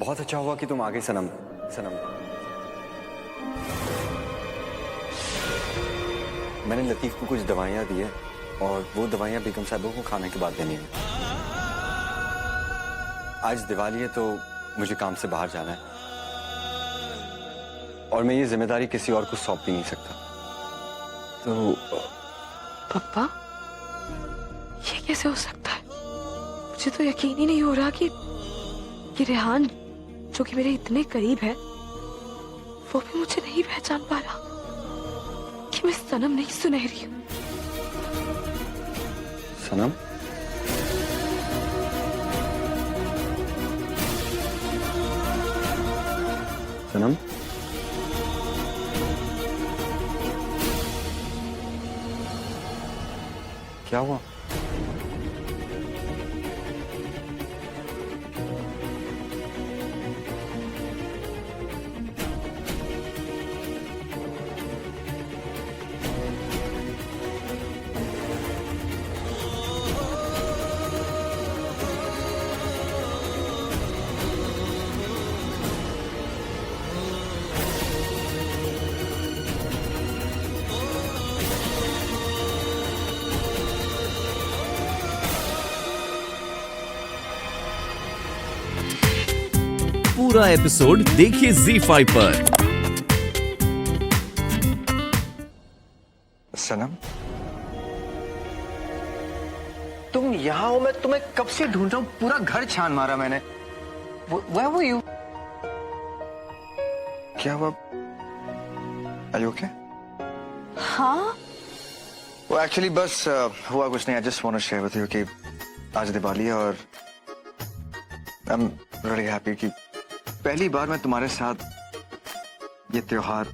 बहुत अच्छा हुआ कि तुम आ गई सनम। सनम, मैंने लतीफ को कुछ दवाइयाँ दी है और वो दवाइयाँ बेगम साहबों को खाने के बाद देनी है। आज दिवाली है तो मुझे काम से बाहर जाना है और मैं ये जिम्मेदारी किसी और को सौंप भी नहीं सकता। तो पापा, ये कैसे हो सकता है? मुझे तो यकीन ही नहीं हो रहा कि रेहान, जो कि मेरे इतने करीब है, वो भी मुझे नहीं पहचान पा रहा कि मैं सनम नहीं सुनहरी हूं। सनम, सनम, क्या हुआ? पूरा एपिसोड देखिए ZEE5 पर। सनम, तुम यहाँ हो? मैं तुम्हें कब से ढूंढ रहा हूँ, पूरा घर छान मारा मैंने। Where were you? क्या हुआ? Are you okay? हाँ, वो एक्चुअली बस हुआ कुछ नहीं। I just want to share with you कि आज दिवाली है और I'm really happy कि पहली बार मैं तुम्हारे साथ ये त्योहार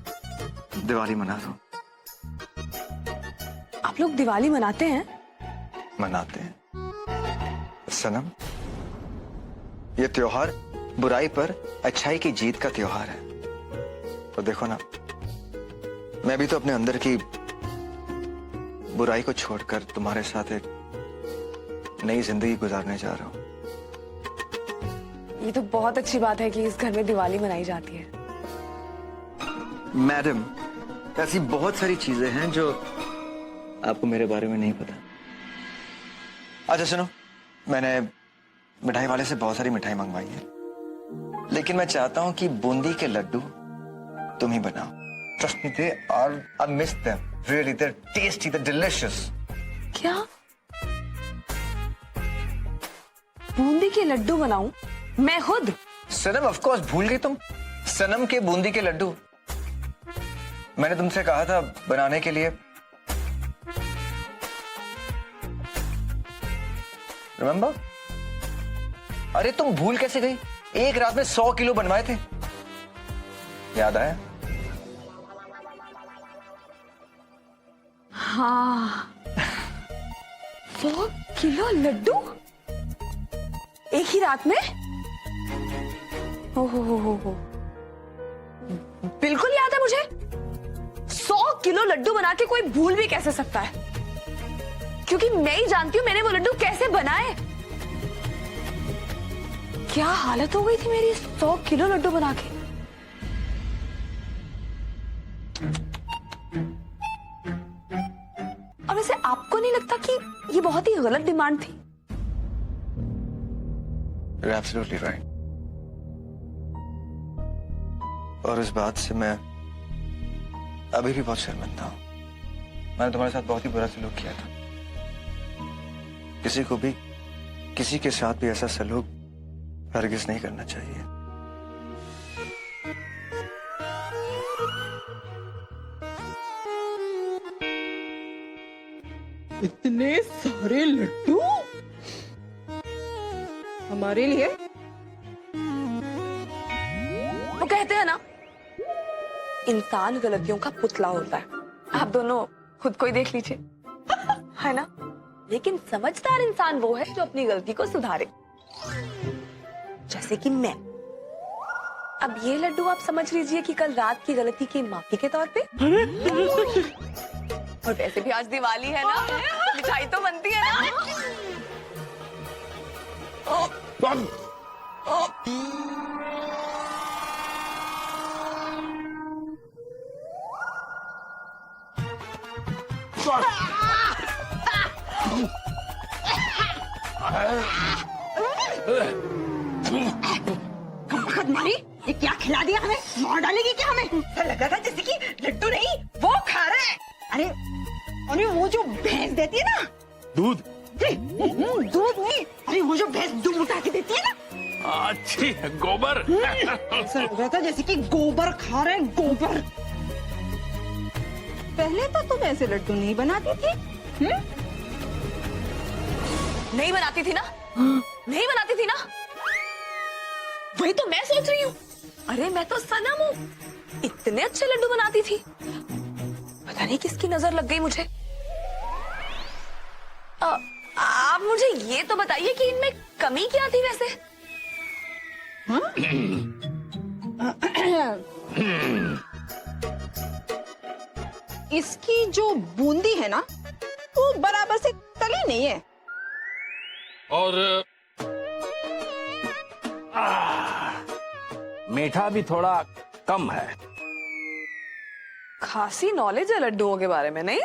दिवाली मना रहा हूँ। आप लोग दिवाली मनाते हैं? मनाते हैं सनम, ये त्योहार बुराई पर अच्छाई की जीत का त्योहार है। तो देखो ना, मैं भी तो अपने अंदर की बुराई को छोड़कर तुम्हारे साथ एक नई जिंदगी गुजारने जा रहा हूँ। ये तो बहुत अच्छी बात है कि इस घर में दिवाली मनाई जाती है। मैडम, ऐसी बहुत सारी चीजें हैं जो आपको मेरे बारे में नहीं पता। अच्छा सुनो, मैंने मिठाई वाले से बहुत सारी मिठाई मंगवाई है, लेकिन मैं चाहता हूं कि बूंदी के लड्डू तुम ही बनाओ। Trust me, they are, I miss them. Really, they're tasty, they're delicious. क्या? बूंदी के लड्डू बनाऊं मैं खुद? सनम, ऑफ कोर्स भूल गई तुम। सनम के बूंदी के लड्डू मैंने तुमसे कहा था बनाने के लिए, रिमेंबर? अरे तुम भूल कैसे गई? एक रात में 100 किलो बनवाए थे, याद आया? हाँ, 100 किलो लड्डू एक ही रात में? हो। बिल्कुल याद है मुझे। 100 किलो लड्डू बना के कोई भूल भी कैसे सकता है? क्योंकि मैं ही जानती हूँ मैंने वो लड्डू कैसे बनाए। क्या हालत हो गई थी मेरी 100 किलो लड्डू बना के। और वैसे आपको नहीं लगता कि ये बहुत ही गलत डिमांड थी? You're absolutely right. और इस बात से मैं अभी भी बहुत शर्मिंदा हूं। मैंने तुम्हारे साथ बहुत ही बुरा सलूक किया था। किसी को भी, किसी के साथ भी ऐसा सलूक हरगिज नहीं करना चाहिए। इतने सारे लड्डू हमारे लिए? वो कहते हैं ना, इंसान गलतियों का पुतला होता है। आप दोनों खुद को ही देख लीजिए, है ना? लेकिन समझदार इंसान वो है जो अपनी गलती को सुधारे, जैसे कि मैं। अब ये लड्डू आप समझ लीजिए कि कल रात की गलती की माफी के तौर पे। और वैसे भी आज दिवाली है ना, मिठाई तो बनती है ना। मारी, ये क्या खिला दिया हमें? मार डालेगी क्या हमें? ऐसा लगा था जैसे कि लड्डू नहीं वो खा रहा है। अरे वो जो भैंस देती है ना दूध। दूध नहीं, अरे वो जो भैंस दूध उठा के देती है ना, अच्छी गोबर। ऐसा लग रहा था जैसे कि गोबर खा रहे हैं, गोबर। पहले तो तुम ऐसे लड्डू नहीं बनाती थी। नहीं बनाती थी ना, नहीं बनाती थी ना, वही तो मैं सोच रही हूँ। अरे मैं तो सनम हूँ, इतने अच्छे लड्डू बनाती थी, पता नहीं किसकी नजर लग गई मुझे। आप मुझे ये तो बताइए कि इनमें कमी क्या थी वैसे? इसकी जो बूंदी है ना वो बराबर से तली नहीं है। और मीठा भी थोड़ा कम है। खासी नॉलेज है लड्डुओं के बारे में, नहीं?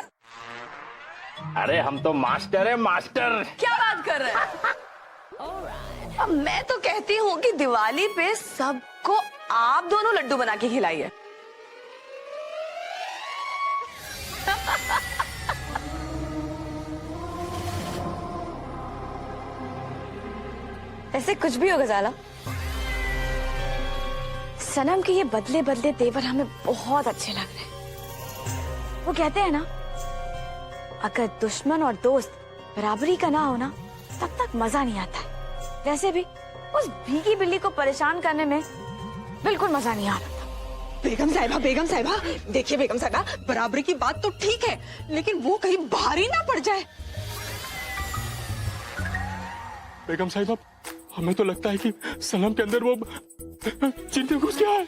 अरे हम तो मास्टर है, मास्टर। क्या बात कर रहे हैं? अब मैं तो कहती हूँ कि दिवाली पे सबको आप दोनों लड्डू बना के खिलाइए। ऐसे कुछ भी होगा जाला, सनम के ये बदले बदले तेवर हमें बहुत अच्छे लग रहे हैं। वो कहते हैं ना, अगर दुश्मन और दोस्त बराबरी का ना हो ना, तब तक मजा नहीं आता है। वैसे भी उस भीगी बिल्ली को परेशान करने में बिल्कुल मजा नहीं आ रहा था। बेगम साहिबा, देखिए बेगम साहिबा, बराबरी की बात तो ठीक है, लेकिन वो कहीं भारी ना पड़ जाए। बेगम साहिबा, हमें तो लगता है कि सनम के अंदर वो जिन घुस गया है।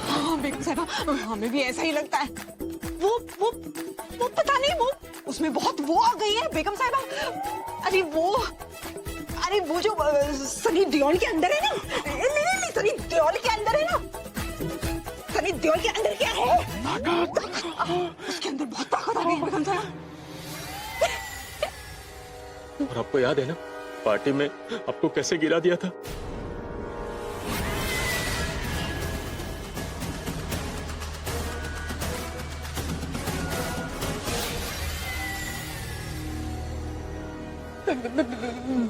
हाँ बेगम साहिबा, हमें भी ऐसा ही लगता है। वो पता नहीं, वो उसमें बहुत वो आ गई है बेगम साहिबा। अरे वो जो सनी देओल के अंदर है ना, नहीं, सनी देओल के अंदर है ना, सनी देओल के अंदर क्या है? ताकत। उसके अंदर बहुत ताकत आ गई बेगम साहिबा। और आपको याद है ना, पार्टी में आपको कैसे गिरा दिया था?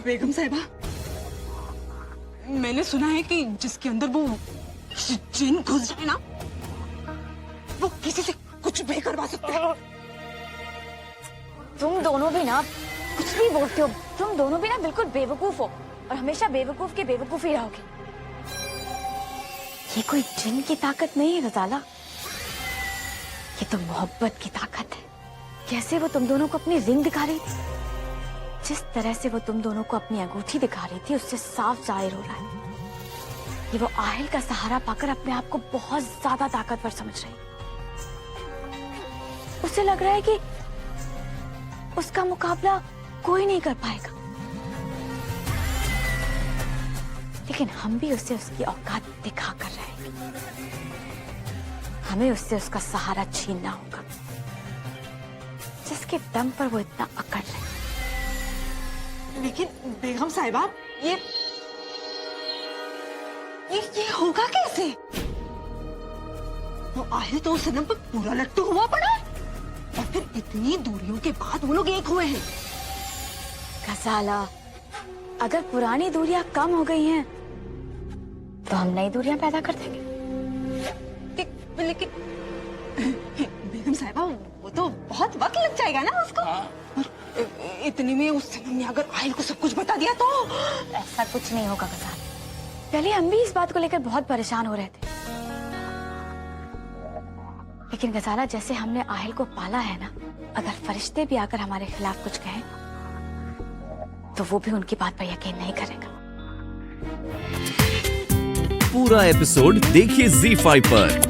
बेगम साहिबा, मैंने सुना है कि जिसके अंदर वो जिन घुस जाए ना, वो किसी से कुछ भी करवा सकता है। तुम दोनों भी ना कुछ भी बोलते हो, तुम दोनों भी ना बिल्कुल बेवकूफ हो और हमेशा बेवकूफ के बेवकूफ ही रहोगे। ये कोई जिन की ताकत नहीं है गजाला, ये तो मोहब्बत की ताकत है। कैसे वो तुम दोनों को अपनी रिंग दिखा रही थी, जिस तरह से वो तुम दोनों को अपनी अंगूठी दिखा रही थी, उससे साफ जाहिर हो रहा है कि वो आहिल का सहारा पाकर अपने आप को बहुत ज्यादा ताकतवर समझ रही है। उसे लग रहा है कि उसका मुकाबला कोई नहीं कर पाएगा, लेकिन हम भी उसे उसकी औकात दिखा कर रहेंगे। हमें उससे उसका सहारा छीनना होगा, जिसके दम पर वो इतना अकड़ रहे। लेकिन बेगम साहिबा, ये होगा कैसे? वो आहिल तो सनम पर पूरा लट्टू हुआ पड़ा है, और फिर इतनी दूरियों के बाद वो लोग एक हुए हैं। गजाला, अगर पुरानी दूरियां कम हो गई हैं, तो हम नई दूरियां पैदा कर देंगे। लेकिन बेगम साहिबा, वो तो बहुत वक्त लग जाएगा ना उसको। और इतने में उस सनम ने अगर आहिल को सब कुछ बता दिया तो? ऐसा कुछ नहीं होगा गजाला। पहले हम भी इस बात को लेकर बहुत परेशान हो रहे थे, लेकिन गजाला जैसे हमने आहिल को पाला है ना, अगर फरिश्ते भी आकर हमारे खिलाफ कुछ कहें तो वो भी उनकी बात पर यकीन नहीं करेगा। पूरा एपिसोड देखिए ZEE5 पर।